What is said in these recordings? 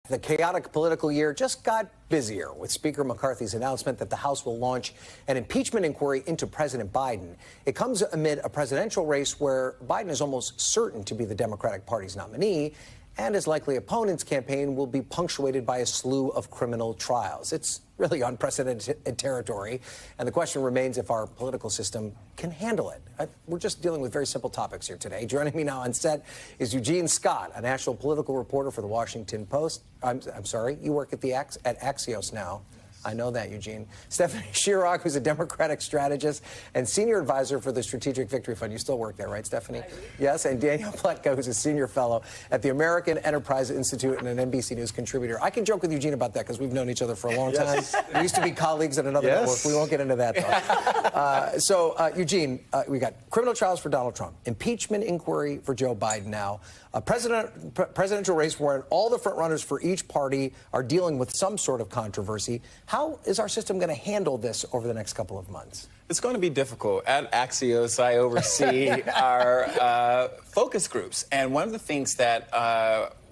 The chaotic political year just got busier with Speaker McCarthy's announcement that the House will launch an impeachment inquiry into President Biden. It comes amid a presidential race where Biden is almost certain to be the Democratic Party's nominee, and his likely opponent's campaign will be punctuated by a slew of criminal trials. It's really unprecedented territory, and the question remains if our political system can handle it. We're just dealing with very simple topics here today. Joining me now on set is Eugene Scott, a national political reporter for the Washington Post. I'm sorry, you work at Axios now. I know that, Eugene. Stephanie Schriock, who's a Democratic strategist and senior advisor for the Strategic Victory Fund. You still work there, right, Stephanie? Yes, and Danielle Pletka, who's a senior fellow at the American Enterprise Institute and an NBC News contributor. I can joke with Eugene about that because we've known each other for a long time. We used to be colleagues at another network. We won't get into that, though. Eugene, we got criminal trials for Donald Trump, impeachment inquiry for Joe Biden now, a presidential race where all the front runners for each party are dealing with some sort of controversy. How is our system going to handle this over the next couple of months? It's going to be difficult. At Axios, I oversee our focus groups. And one of the things that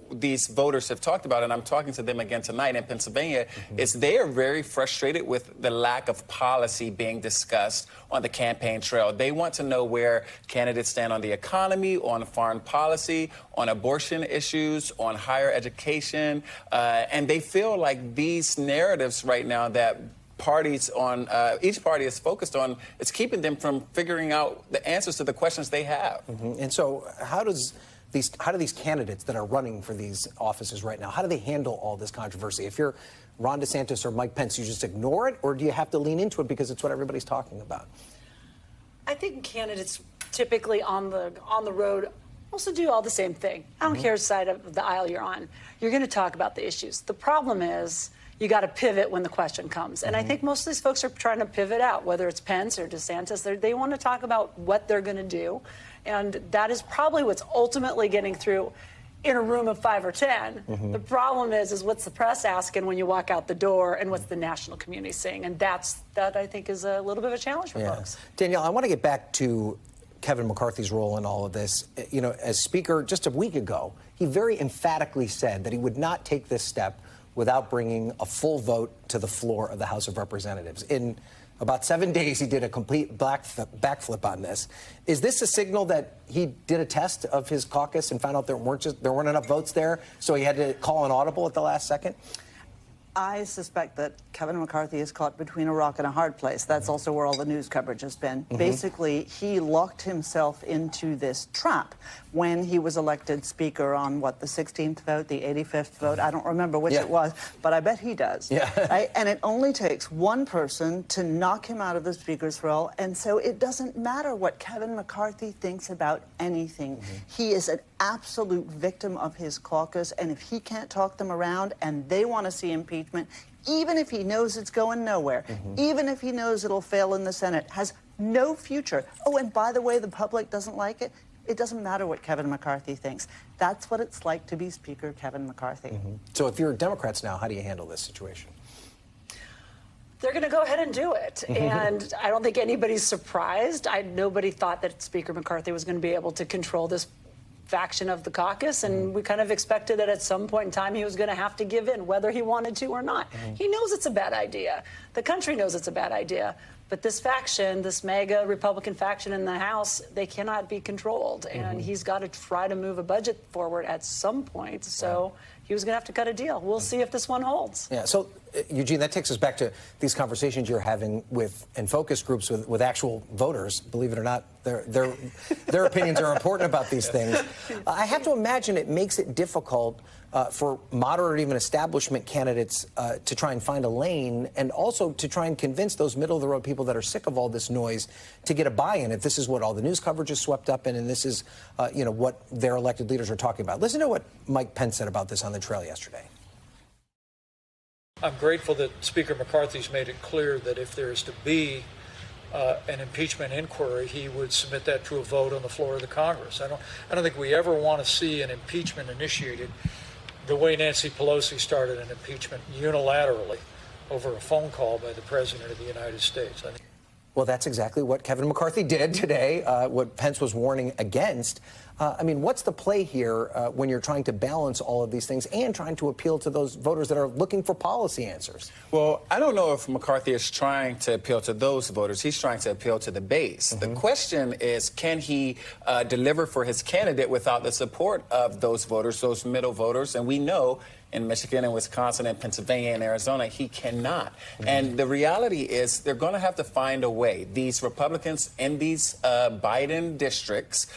these voters have talked about, and I'm talking to them again tonight in Pennsylvania, is they are very frustrated with the lack of policy being discussed on the campaign trail. They want to know where candidates stand on the economy, on foreign policy, on abortion issues, on higher education, and they feel like these narratives right now that parties on each party is focused on, it's keeping them from figuring out the answers to the questions they have. And so how do these candidates that are running for these offices right now, how do they handle all this controversy? If you're Ron DeSantis or Mike Pence, you just ignore it, or do you have to lean into it because it's what everybody's talking about? I think candidates typically on the road also do all the same thing. I don't care which side of the aisle you're on. You're going to talk about the issues. The problem is you got to pivot when the question comes. And I think most of these folks are trying to pivot out, whether it's Pence or DeSantis. They want to talk about what they're going to do. And that is probably what's ultimately getting through in a room of 5 or 10. The problem is what's the press asking when you walk out the door and what's the national community saying? And that I think is a little bit of a challenge for folks. Danielle, I want to get back to Kevin McCarthy's role in all of this. You know, as Speaker just a week ago, he very emphatically said that he would not take this step without bringing a full vote to the floor of the House of Representatives. In about 7 days, he did a complete backflip on this. Is this a signal that he did a test of his caucus and found out there weren't enough votes there, so he had to call an audible at the last second? I suspect that Kevin McCarthy is caught between a rock and a hard place. That's also where all the news coverage has been. Basically, he locked himself into this trap when he was elected Speaker on, what, the 16th vote, the 85th vote? I don't remember which it was, but I bet he does. Right? And it only takes one person to knock him out of the Speaker's role, and so it doesn't matter what Kevin McCarthy thinks about anything. He is an absolute victim of his caucus, and if he can't talk them around and they want to see impeachment, even if he knows it's going nowhere, even if he knows it'll fail in the Senate, has no future. Oh, and by the way, the public doesn't like it. It doesn't matter what Kevin McCarthy thinks. That's what it's like to be Speaker Kevin McCarthy. So if you're Democrats now, how do you handle this situation? They're going to go ahead and do it. And I don't think anybody's surprised. Nobody thought that Speaker McCarthy was going to be able to control this faction of the caucus, and we kind of expected that at some point in time he was going to have to give in, whether he wanted to or not. He knows it's a bad idea. The country knows it's a bad idea. But this faction, this mega Republican faction in the House, they cannot be controlled. And he's got to try to move a budget forward at some point. So he was going to have to cut a deal. We'll see if this one holds. Yeah. So, Eugene, that takes us back to these conversations you're having in focus groups with actual voters. Believe it or not, their opinions are important about these things. I have to imagine it makes it difficult for moderate or even establishment candidates to try and find a lane, and also to try and convince those middle-of-the-road people that are sick of all this noise to get a buy-in if this is what all the news coverage is swept up in, and this is what their elected leaders are talking about. Listen to what Mike Pence said about this on the trail yesterday. I'm grateful that Speaker McCarthy's made it clear that if there is to be an impeachment inquiry, he would submit that to a vote on the floor of the Congress. I don't think we ever want to see an impeachment initiated the way Nancy Pelosi started an impeachment unilaterally over a phone call by the President of the United States. Well, that's exactly what Kevin McCarthy did today, what Pence was warning against. I mean, what's the play here when you're trying to balance all of these things and trying to appeal to those voters that are looking for policy answers? Well, I don't know if McCarthy is trying to appeal to those voters. He's trying to appeal to the base. The question is, can he deliver for his candidate without the support of those voters, those middle voters? And we know in Michigan and Wisconsin and Pennsylvania and Arizona, he cannot. And the reality is they're going to have to find a way, these Republicans in these Biden districts,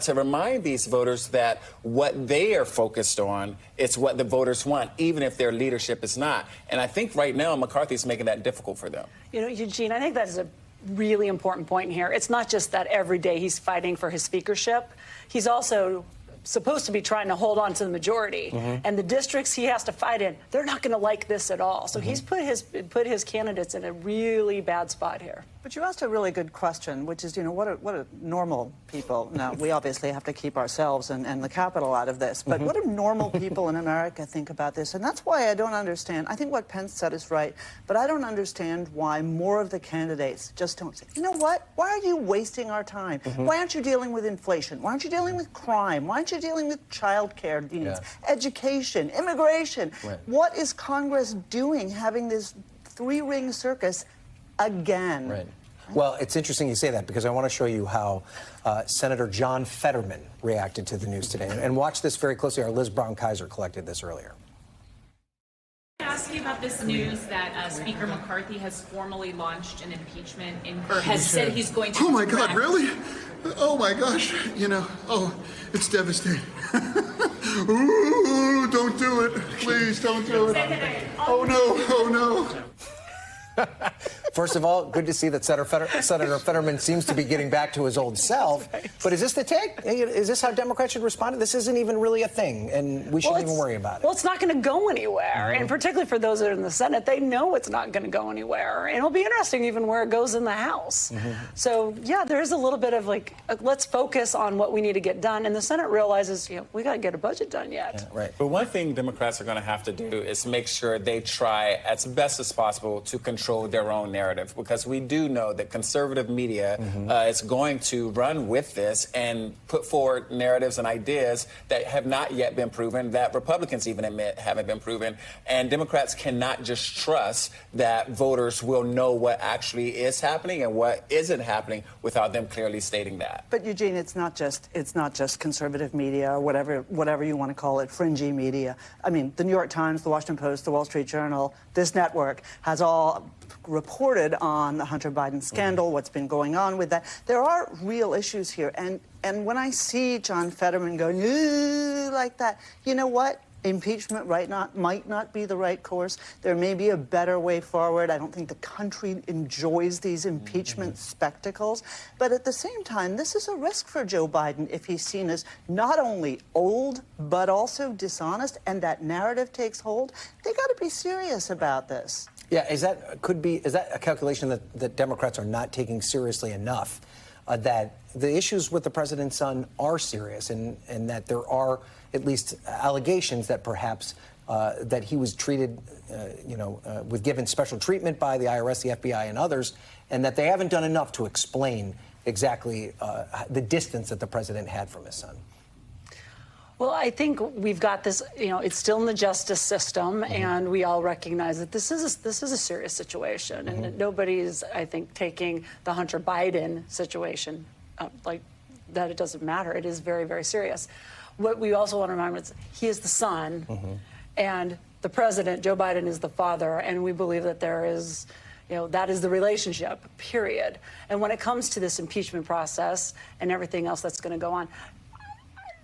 to remind these voters that what they are focused on is what the voters want, even if their leadership is not. And I think right now McCarthy's making that difficult for them. You know, Eugene, I think that is a really important point here. It's not just that every day he's fighting for his speakership. He's also supposed to be trying to hold on to the majority, and the districts he has to fight in, they're not going to like this at all. So he's put his candidates in a really bad spot here. But you asked a really good question, which is, you know, what are normal people? Now, we obviously have to keep ourselves and the capital out of this, but what do normal people in America think about this? And that's why I don't understand. I think what Pence said is right, but I don't understand why more of the candidates just don't say, you know what? Why are you wasting our time? Why aren't you dealing with inflation? Why aren't you dealing with crime? Why aren't you dealing with child care needs, education, immigration? Right. What is Congress doing having this three-ring circus again? Right. Well, it's interesting you say that because I want to show you how Senator John Fetterman reacted to the news today. And watch this very closely. Our Liz Brown-Kaiser collected this earlier. Ask you about this news that Speaker McCarthy has formally launched an impeachment or has said he's going to. Oh my God, really? Oh my gosh, you know, it's devastating. Ooh, don't do it. Please don't do it. Oh no. First of all, good to see that Senator Fetterman seems to be getting back to his old self. But is this the take? Is this how Democrats should respond? This isn't even really a thing, and we shouldn't even worry about it. Well, it's not going to go anywhere. And particularly for those that are in the Senate, they know it's not going to go anywhere. And it'll be interesting even where it goes in the House. So, yeah, there is a little bit of like, let's focus on what we need to get done. And the Senate realizes, you know, we got to get a budget done yet. Yeah, right. But one thing Democrats are going to have to do is make sure they try as best as possible to control their own narrative, because we do know that conservative media is going to run with this and put forward narratives and ideas that have not yet been proven, that Republicans even admit haven't been proven. And Democrats cannot just trust that voters will know what actually is happening and what isn't happening without them clearly stating that. But Eugene, it's not just conservative media or whatever you want to call it, fringy media. I mean, the New York Times, the Washington Post, the Wall Street Journal, this network has all reported on the Hunter Biden scandal, what's been going on with that. There are real issues here. And when I see John Fetterman going, like that, you know what? Impeachment might not be the right course. There may be a better way forward. I don't think the country enjoys these impeachment spectacles. But at the same time, this is a risk for Joe Biden if he's seen as not only old, but also dishonest, and that narrative takes hold. They got to be serious about this. Yeah, is that a calculation that Democrats are not taking seriously enough? That the issues with the president's son are serious, and that there are at least allegations that perhaps that he was treated, with given special treatment by the IRS, the FBI, and others, and that they haven't done enough to explain exactly the distance that the president had from his son. Well, I think we've got this, it's still in the justice system, and we all recognize that this is a serious situation, and nobody's, I think, taking the Hunter Biden situation like that. It doesn't matter. It is very, very serious. What we also want to remember is he is the son, and the president, Joe Biden, is the father, and we believe that there is, that is the relationship, period. And when it comes to this impeachment process and everything else that's going to go on,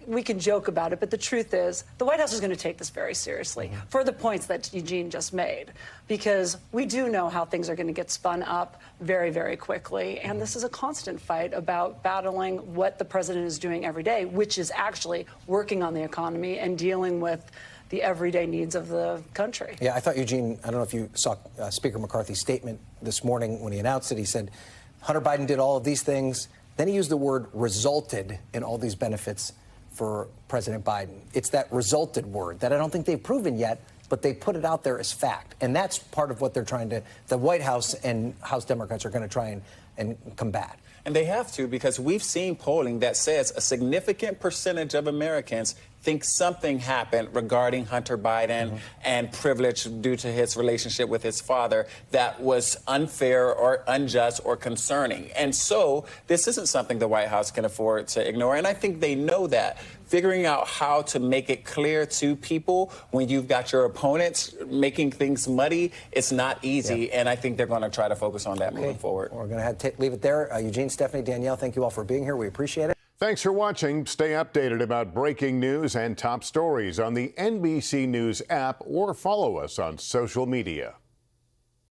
we can joke about it, but the truth is the White House is going to take this very seriously for the points that Eugene just made, because we do know how things are going to get spun up very, very quickly. And this is a constant fight about battling what the president is doing every day, which is actually working on the economy and dealing with the everyday needs of the country. Yeah, I thought, Eugene, I don't know if you saw Speaker McCarthy's statement this morning when he announced it. He said Hunter Biden did all of these things. Then he used the word resulted in all these benefits for President Biden. It's that resulted word that I don't think they've proven yet, but they put it out there as fact. And that's part of what they're trying to, the White House and House Democrats are going to try and and combat. And they have to, because we've seen polling that says a significant percentage of Americans think something happened regarding Hunter Biden and privilege due to his relationship with his father that was unfair or unjust or concerning. And so this isn't something the White House can afford to ignore. And I think they know that. Figuring out how to make it clear to people when you've got your opponents making things muddy, it's not easy. And I think they're going to try to focus on that moving forward. We're going to have to leave it there. Eugene, Stephanie, Danielle, thank you all for being here. We appreciate it. Thanks for watching. Stay updated about breaking news and top stories on the NBC News app or follow us on social media.